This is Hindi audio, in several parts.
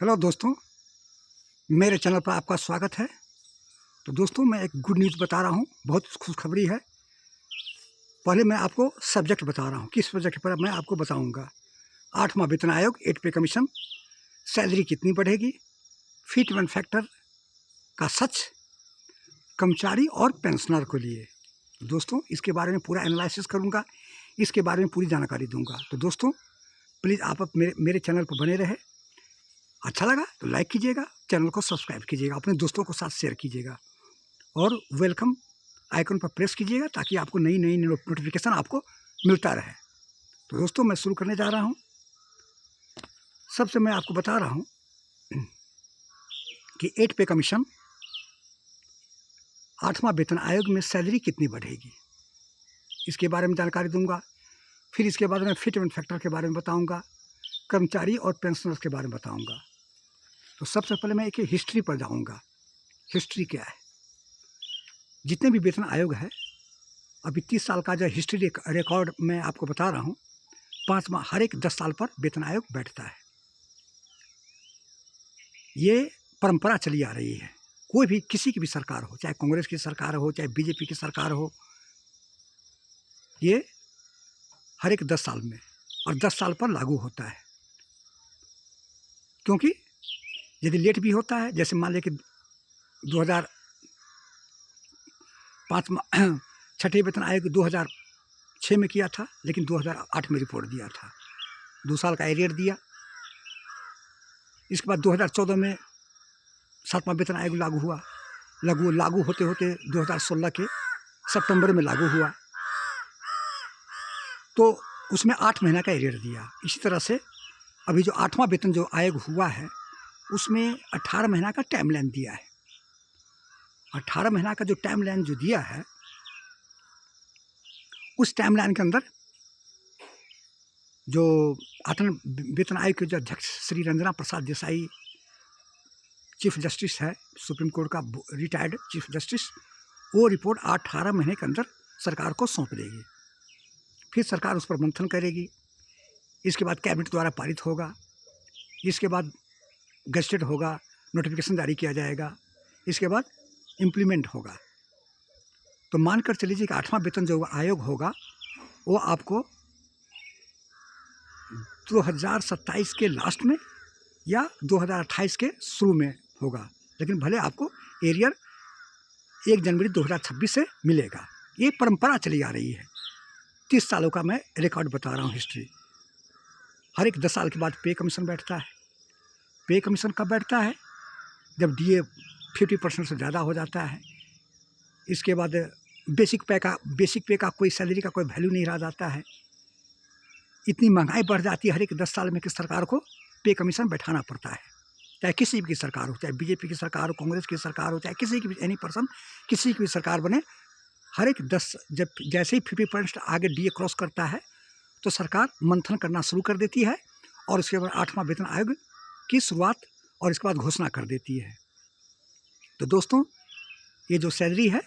हेलो दोस्तों, मेरे चैनल पर आपका स्वागत है। तो दोस्तों, मैं एक गुड न्यूज़ बता रहा हूँ, बहुत खुशखबरी है। पहले मैं आपको सब्जेक्ट बता रहा हूँ, किस सब्जेक्ट पर मैं आपको बताऊँगा। 8वां वेतन आयोग, 8 पे कमीशन, सैलरी कितनी बढ़ेगी, फिटमेंट फैक्टर का सच कर्मचारी और पेंशनर को लिए। दोस्तों, इसके बारे में पूरा एनालिसिस करूँगा, इसके बारे में पूरी जानकारी दूँगा। तो दोस्तों, प्लीज़ आप मेरे चैनल पर बने रहे। अच्छा लगा तो लाइक कीजिएगा, चैनल को सब्सक्राइब कीजिएगा, अपने दोस्तों को साथ शेयर कीजिएगा और वेलकम आइकन पर प्रेस कीजिएगा ताकि आपको नई नई नोटिफिकेशन आपको मिलता रहे। तो दोस्तों, मैं शुरू करने जा रहा हूँ। सबसे मैं आपको बता रहा हूँ कि 8 पे कमीशन 8वां वेतन आयोग में सैलरी कितनी बढ़ेगी, इसके बारे में जानकारी दूंगा। फिर इसके बाद में फिटमेंट फैक्टर के बारे में बताऊंगा, कर्मचारी और पेंशनर्स के बारे में बताऊंगा। तो सबसे पहले मैं एक हिस्ट्री पर जाऊंगा। हिस्ट्री क्या है? जितने भी वेतन आयोग है, अभी 30 साल का जो हिस्ट्री रिकॉर्ड मैं आपको बता रहा हूँ, 5वां हर एक 10 साल पर वेतन आयोग बैठता है। ये परंपरा चली आ रही है। कोई भी किसी की भी सरकार हो, चाहे कांग्रेस की सरकार हो, चाहे बीजेपी की सरकार हो, ये हर एक 10 साल में और 10 साल पर लागू होता है। क्योंकि यदि लेट भी होता है, जैसे मान लें कि 2005 में छठे वेतन आयोग 2006 में किया था, लेकिन 2008 में रिपोर्ट दिया था, 2 साल का एरियर दिया। इसके बाद 2014 में 7वां वेतन आयोग लागू हुआ। लागू होते होते 2016 के सितंबर में लागू हुआ, तो उसमें 8 महीना का एरियर दिया। इसी तरह से अभी जो 8वां वेतन जो आयोग हुआ है, उसमें 18 महीना का टाइम लाइन दिया है। 18 महीना का जो टाइम लाइन जो दिया है, उस टाइम लाइन के अंदर जो वेतन आयोग के जो अध्यक्ष श्री रंजना प्रसाद देसाई, चीफ जस्टिस है सुप्रीम कोर्ट का, रिटायर्ड चीफ जस्टिस, वो रिपोर्ट 18 महीने के अंदर सरकार को सौंप देगी। फिर सरकार उस पर मंथन करेगी। इसके बाद कैबिनेट द्वारा पारित होगा। इसके बाद गजटेड होगा, नोटिफिकेशन जारी किया जाएगा। इसके बाद इम्प्लीमेंट होगा। तो मानकर चलिए कि 8वां वेतन जो आयोग होगा, वो आपको 2027 के लास्ट में या 2028 के शुरू में होगा, लेकिन भले आपको एरियर 1 जनवरी 2026 से मिलेगा। ये परंपरा चली आ रही है। 30 सालों का मैं रिकॉर्ड बता रहा हूँ, हिस्ट्री। हर एक 10 साल के बाद पे कमीशन बैठता है। पे कमीशन कब बैठता है? जब डीए 50% से ज़्यादा हो जाता है। इसके बाद बेसिक पे का कोई सैलरी का कोई वैल्यू नहीं रह जाता है। इतनी महंगाई बढ़ जाती है हर एक 10 साल में कि सरकार को पे कमीशन बैठाना पड़ता है। चाहे किसी की सरकार हो, चाहे बीजेपी की सरकार हो, कांग्रेस की सरकार हो, चाहे किसी की भी एनी पर्सन किसी की भी सरकार बने, हर एक 10 जब जैसे ही 50% आगे डीए क्रॉस करता है, तो सरकार मंथन करना शुरू कर देती है और उसके बाद 8वां वेतन आयोग की शुरुआत और इसके बाद घोषणा कर देती है। तो दोस्तों, ये जो सैलरी है,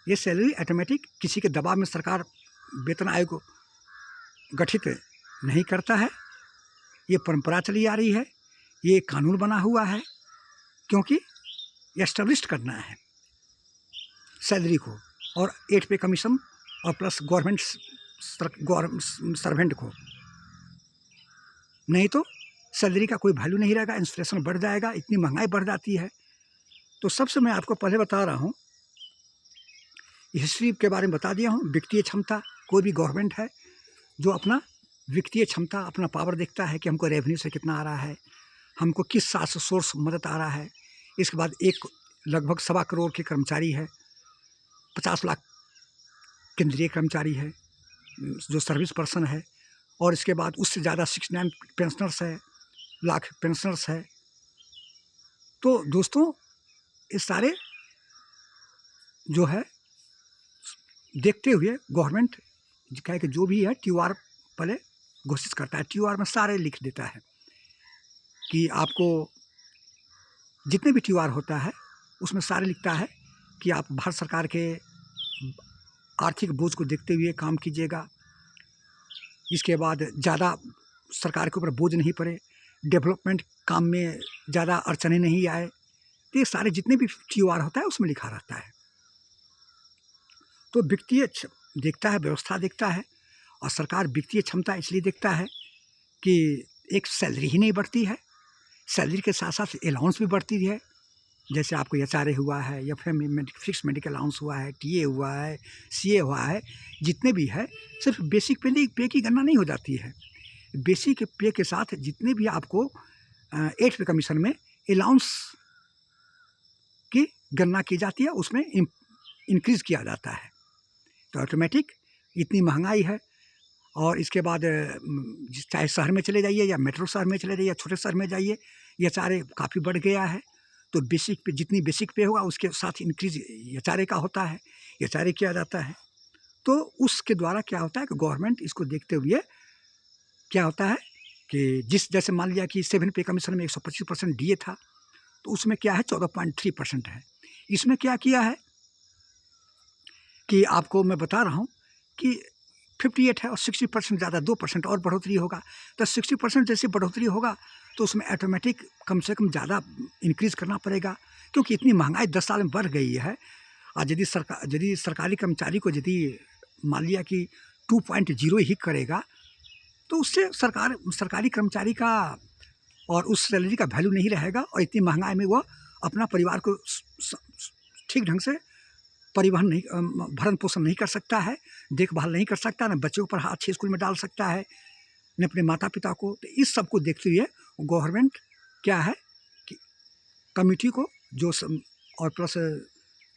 ये सैलरी ऑटोमेटिक किसी के दबाव में सरकार वेतन आयोग गठित नहीं करता है। ये परंपरा चली आ रही है, ये कानून बना हुआ है, क्योंकि एस्टेब्लिश करना है सैलरी को और 8 पे कमीशन और प्लस गवर्नमेंट सर्वेंट को। नहीं तो सैलरी का कोई वैल्यू नहीं रहेगा, इन्फ्लेशन बढ़ जाएगा, इतनी महंगाई बढ़ जाती है। तो सबसे मैं आपको पहले बता रहा हूँ, हिस्ट्री के बारे में बता दिया हूँ। वित्तीय क्षमता, कोई भी गवर्नमेंट है जो अपना वित्तीय क्षमता, अपना पावर देखता है कि हमको रेवेन्यू से कितना आ रहा है, हमको किस सोर्स मदद आ रहा है। इसके बाद एक लगभग 1.25 करोड़ के कर्मचारी है, 50 लाख केंद्रीय कर्मचारी है जो सर्विस पर्सन है, और इसके बाद उससे ज़्यादा 69 पेंशनर्स है, लाख पेंशनर्स है। तो दोस्तों, ये सारे जो है देखते हुए गवर्नमेंट कहे कि जो भी है TOR पहले घोषित करता है। TOR में सारे लिख देता है कि आपको जितने भी TOR होता है उसमें सारे लिखता है कि आप भारत सरकार के आर्थिक बोझ को देखते हुए काम कीजिएगा। इसके बाद ज़्यादा सरकार के ऊपर बोझ नहीं पड़े, डेवलपमेंट काम में ज़्यादा अड़चने नहीं आए। तो ये सारे जितने भी TOR होता है उसमें लिखा रहता है। तो वित्तीय देखता है, व्यवस्था देखता है, और सरकार वित्तीय क्षमता इसलिए देखता है कि एक सैलरी ही नहीं बढ़ती है, सैलरी के साथ साथ अलाउंस भी बढ़ती है। जैसे आपको HRA हुआ है, या फिर फिक्स मेडिकल अलाउंस हुआ है, TA हुआ है, CA हुआ है, जितने भी है, सिर्फ बेसिक पे की गणना नहीं हो जाती है। बेसिक पे के साथ जितने भी आपको 8 पे कमीशन में अलाउंस की गणना की जाती है, उसमें इंक्रीज़ किया जाता है। तो ऑटोमेटिक इतनी महंगाई है, और इसके बाद चाहे शहर में चले जाइए, या मेट्रो शहर में चले जाइए, या छोटे शहर में जाइए, HRA काफ़ी बढ़ गया है। तो बेसिक पे जितनी बेसिक पे होगा उसके साथ इंक्रीज HRA का होता है, HRA किया जाता है। तो उसके द्वारा क्या होता है कि गवर्नमेंट इसको देखते हुए क्या होता है कि जैसे मान लिया कि 7 पे कमीशन में 125% DA था, तो उसमें क्या है 14.3% है। इसमें क्या किया है कि आपको मैं बता रहा हूँ कि 58 है, और 60% ज़्यादा 2% और बढ़ोतरी होगा। तो 60% जैसे बढ़ोतरी होगा तो उसमें ऑटोमेटिक कम से कम ज़्यादा इंक्रीज़ करना पड़ेगा, क्योंकि इतनी महंगाई 10 साल में बढ़ गई है। और यदि सरकारी कर्मचारी को यदि मान लिया कि 2.0 ही करेगा, तो उससे सरकारी कर्मचारी का और उस सैलरी का वैल्यू नहीं रहेगा, और इतनी महंगाई में वो अपना परिवार को ठीक ढंग से परिवहन नहीं, भरण पोषण नहीं कर सकता है, देखभाल नहीं कर सकता, न बच्चों पर अच्छे स्कूल में डाल सकता है, न अपने माता पिता को। तो इस सब को देखते हुए गवर्नमेंट क्या है कि कमेटी को और प्लस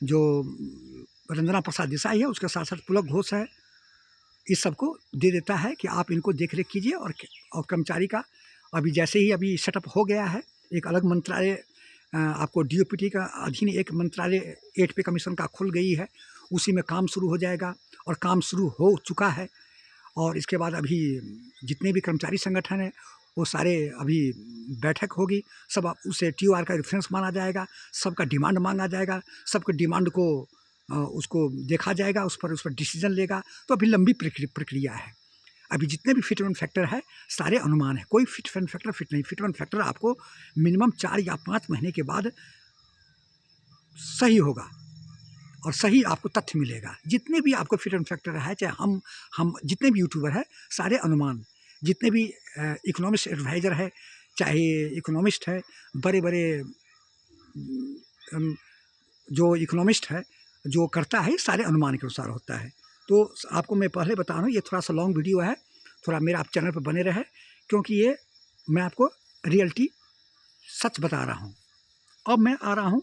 जो रंजना प्रसाद देसाई है, उसके साथ साथ पुलक घोष है, इस सब को दे देता है कि आप इनको देख रेख कीजिए। और कर्मचारी का अभी जैसे ही अभी सेटअप हो गया है, एक अलग मंत्रालय आपको DOPT का अधीन एक मंत्रालय 8 पे कमीशन का खुल गई है, उसी में काम शुरू हो जाएगा, और काम शुरू हो चुका है। और इसके बाद अभी जितने भी कर्मचारी संगठन हैं वो सारे अभी बैठक होगी, सब उसे TOR का रेफरेंस माना जाएगा, सबका डिमांड मांगा जाएगा, सबके डिमांड को उसको देखा जाएगा, उस पर डिसीजन लेगा। तो अभी लंबी प्रक्रिया है। अभी जितने भी फिटमेंट फैक्टर है सारे अनुमान है, कोई फिटमेंट फैक्टर फिट नहीं। फिटमेंट फैक्टर आपको मिनिमम 4 या 5 महीने के बाद सही होगा, और सही आपको तथ्य मिलेगा। जितने भी आपको फिटमेंट फैक्टर है, चाहे हम जितने भी यूट्यूबर है, सारे अनुमान, जितने भी इकोनॉमिस्ट एडवाइज़र है, चाहे इकोनॉमिस्ट है, बड़े बड़े जो इकोनॉमिस्ट है जो करता है, सारे अनुमान के अनुसार होता है। तो आपको मैं पहले बता रहा हूँ, ये थोड़ा सा लॉन्ग वीडियो है, थोड़ा मेरा आप चैनल पर बने रहे, क्योंकि ये मैं आपको रियलिटी सच बता रहा हूँ। अब मैं आ रहा हूँ,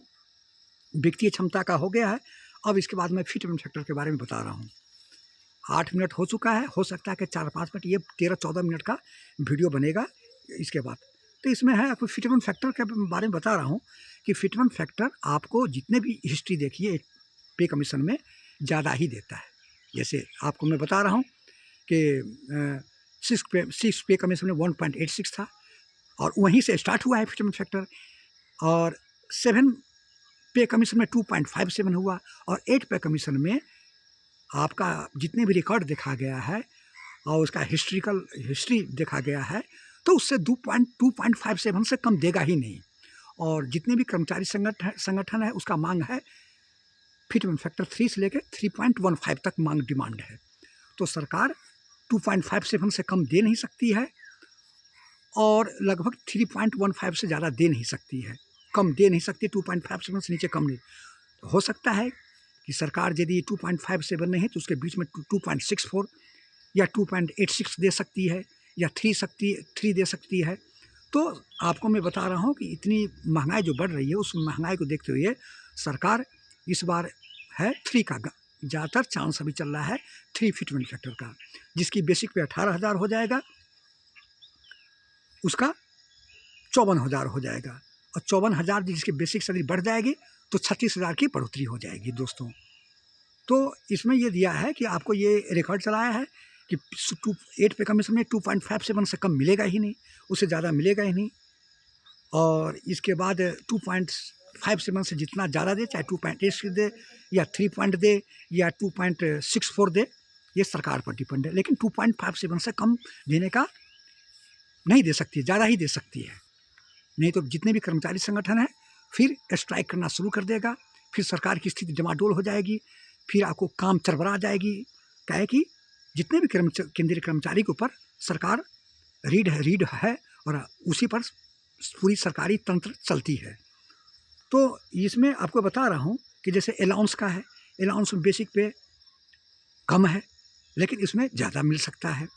वित्तीय क्षमता का हो गया है, अब इसके बाद मैं फिटमेंट फैक्टर के बारे में बता रहा हूँ। 8 मिनट हो चुका है, हो सकता है कि 4-5 मिनट, ये 13-14 मिनट का वीडियो बनेगा इसके बाद। तो इसमें है आपको फिटमेंट फैक्टर के बारे में बता रहा हूँ कि फिटमेंट फैक्टर आपको जितने भी हिस्ट्री देखिए पे कमीशन में ज़्यादा ही देता है। जैसे आपको मैं बता रहा हूँ कि 6 पे कमीशन में 1.86 था, और वहीं से स्टार्ट हुआ है फिटमेंट फैक्टर, और 7 पे कमीशन में 2.57 हुआ, और 8 पे कमीशन में आपका जितने भी रिकॉर्ड देखा गया है और उसका हिस्ट्री देखा गया है, तो उससे 2.57 से कम देगा ही नहीं। और जितने भी कर्मचारी संगठन है उसका मांग है फिटमेंट फैक्टर 3 से लेकर 3.15 तक मांग डिमांड है। तो सरकार 2.57 से कम दे नहीं सकती है, और लगभग 3.15 से ज़्यादा दे नहीं सकती है, कम दे नहीं सकती। 2.57 से नीचे कम नहीं हो सकता है कि सरकार यदि 2.57 नहीं है तो उसके बीच में 2.64 या 2.86 दे सकती है, या 3 दे सकती है। तो आपको मैं बता रहा हूँ कि इतनी महंगाई जो बढ़ रही है, उस महंगाई को देखते हुए सरकार इस बार है 3 का ज़्यादातर चांस अभी चल रहा है, 3 फिटमेंट फैक्टर का, जिसकी बेसिक पे 18,000 हो जाएगा, उसका 54,000 हो जाएगा, और 54,000 जिसकी बेसिक सैलरी बढ़ जाएगी तो 36,000 की बढ़ोतरी हो जाएगी दोस्तों। तो इसमें ये दिया है कि आपको ये रिकॉर्ड चलाया है कि 8 पे कमीशन में 2.57 से कम मिलेगा ही नहीं, उससे ज़्यादा मिलेगा ही नहीं। और इसके बाद 2.57 से जितना ज़्यादा दे, चाहे 2.86 दे, या 3 पॉइंट दे, या 2.64 दे, ये सरकार पर डिपेंड है। लेकिन 2.57 से कम देने का नहीं दे सकती, ज़्यादा ही दे सकती है। नहीं तो जितने भी कर्मचारी संगठन हैं फिर स्ट्राइक करना शुरू कर देगा, फिर सरकार की स्थिति डमाडोल हो जाएगी, फिर आपको काम चरमरा जाएगी। क्या है कि जितने भी केंद्रीय कर्मचारी के ऊपर सरकार रीढ़ है और उसी पर पूरी सरकारी तंत्र चलती है। तो इसमें आपको बता रहा हूँ कि जैसे अलाउंस का है, अलाउंस में बेसिक पे कम है लेकिन इसमें ज़्यादा मिल सकता है।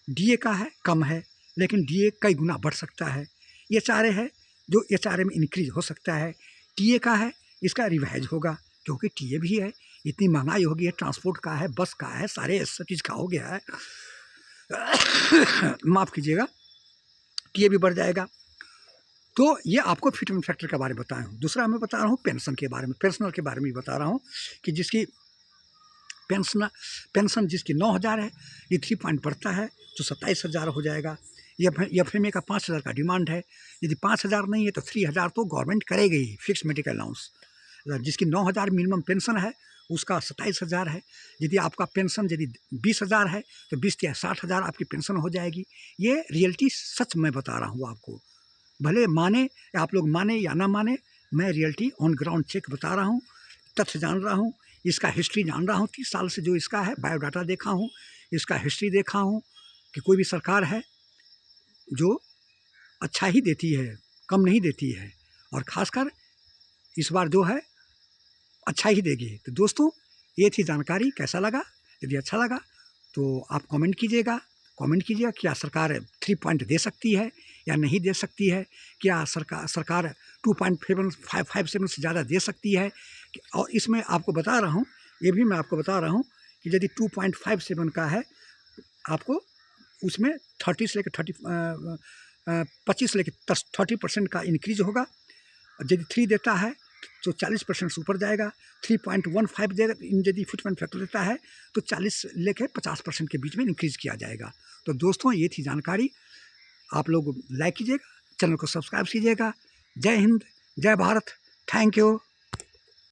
डीए का है कम है लेकिन डीए कई गुना बढ़ सकता है। एचआरए है जो एचआरए में इंक्रीज हो सकता है। टीए का है इसका रिवाइज होगा क्योंकि टीए भी है, इतनी महंगाई हो गई है, ट्रांसपोर्ट का है, बस का है, सारे सब चीज़ का हो गया है। माफ़ कीजिएगा, टीए भी बढ़ जाएगा। तो ये आपको फिटमेंट फैक्टर के बारे में बताया हूँ। दूसरा मैं बता रहा हूँ पेंशन के बारे में, पेंशनर के बारे में बता रहा हूँ कि जिसकी पेंशन जिसकी 9,000 है, ये 3 पॉइंट बढ़ता है तो 27,000 हो जाएगा। एफएमए का 5,000 का डिमांड है, यदि 5,000 नहीं है तो 3,000 तो गवर्नमेंट करेगी ही, फिक्स मेडिकल अलाउंस। जिसकी 9,000 मिनिमम पेंशन है उसका 27,000 है। यदि आपका पेंशन यदि 20,000 है तो 20 या 60,000 आपकी पेंशन हो जाएगी। ये रियलिटी सच मैं बता रहा हूँ आपको, भले माने या आप लोग माने या ना माने, मैं रियलिटी ऑन ग्राउंड चेक बता रहा हूँ, तथ्य जान रहा हूँ, इसका हिस्ट्री जान रहा हूँ। 30 साल से जो इसका है बायोडाटा देखा हूँ, इसका हिस्ट्री देखा हूँ कि कोई भी सरकार है जो अच्छा ही देती है, कम नहीं देती है, और ख़ासकर इस बार जो है अच्छा ही देगी। तो दोस्तों ये थी जानकारी, कैसा लगा? यदि अच्छा लगा तो आप कमेंट कीजिएगा, क्या सरकार 3 पॉइंट दे सकती है या नहीं दे सकती है, क्या सरकार 2.57 से ज़्यादा दे सकती है। और इसमें आपको बता रहा हूँ, ये भी मैं आपको बता रहा हूँ कि यदि 2.57 का है आपको उसमें 30 से लेकर 25 से लेकर 30% का इंक्रीज होगा। यदि 3 देता है तो 40% से ऊपर जाएगा। 3.15 देगा यदि फिटमेंट फैक्टर देता है तो 40 लेकर 50% के बीच में इंक्रीज किया जाएगा। तो दोस्तों ये थी जानकारी, आप लोग लाइक कीजिएगा, चैनल को सब्सक्राइब कीजिएगा। जय हिंद, जय भारत, थैंक यू।